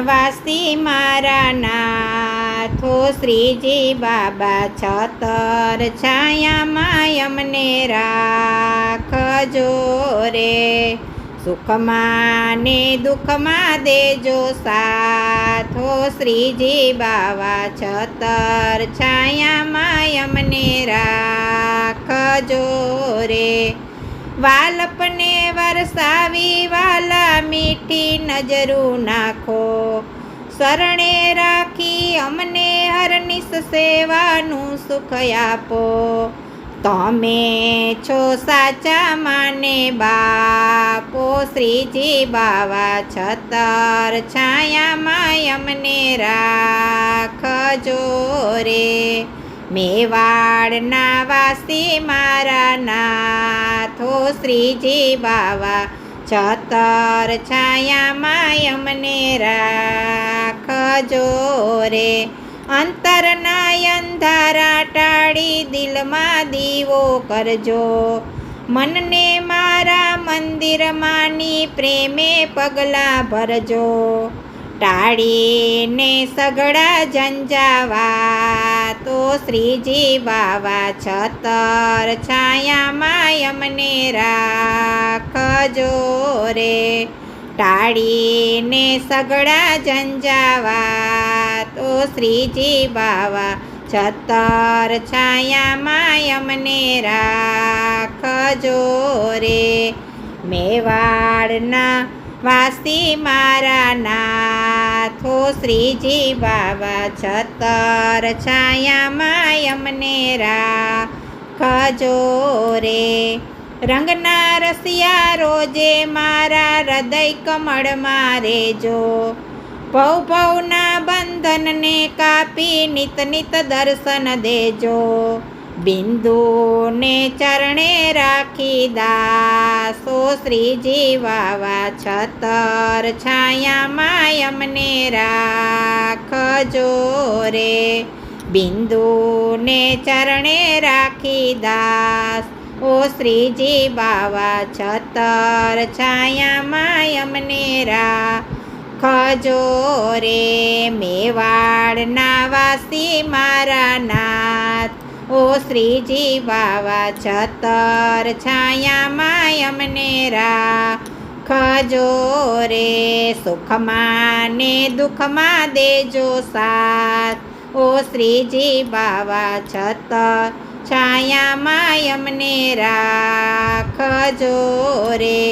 વાસી મારા નાથો શ્રીજી બાબા છતર છાયામાં અમને રાખજો રે, સુખમાં ને દુઃખમાં દેજો સાથો શ્રીજી બાબા છતર છાયામાં અમને રાખજો રે, વાલપને વરસાવી વાલા મીઠી નજરું નાખો, શરણે રાખી અમને હરનિશ સેવાનું સુખ આપો, તમે છો સાચા માને બાપો શ્રીજી બાવા છતર છાયામાં અમને રાખજો રે, મેવાડના વાસી મારા નાથો શ્રીજી બાવા છતર છાયામાં અમને રાખજો રે, અંતરના અંધારા ટાળી દિલમાં દીવો કરજો, મનને મારા મંદિરમાંની પ્રેમે પગલાં ભરજો, ટાળીને સઘળા ઝંઝાવા તો શ્રીજી બાવા છતર છાયામાં અમને રાખજો રે, ટાળીને સઘળા ઝંઝાવા તો શ્રીજી બાવા છતર છાયામાં અમને રાખજો રે, મેવાડના વાસી મારા નાથો શ્રીજી બાબા છતર છાયામાં અમને રાખજો રે, રંગના રસિયા રોજે મારા હૃદય કમળમાં રેજો, ભવ ભવના બંધનને કાપી નિત નિત દર્શન દેજો, બિંદુને ચરણે રાખી દાસો શ્રીજી બાવા છતર છાયામાં અમને રાખજો રે, બિંદુને ચરણે રાખી દાસ ઓ શ્રીજી બાવા છતર છાયામાં અમને રાખજો રે, મેવાડના વાસી મારા નાથ ઓ શ્રીજી બાવા છતર છાયામાં અમને રાખજો રે, સુખમાં ને દુઃખમાં દેજો સાથ ઓ શ્રીજી બાવા છતર છાયામાં અમને રાખજો રે.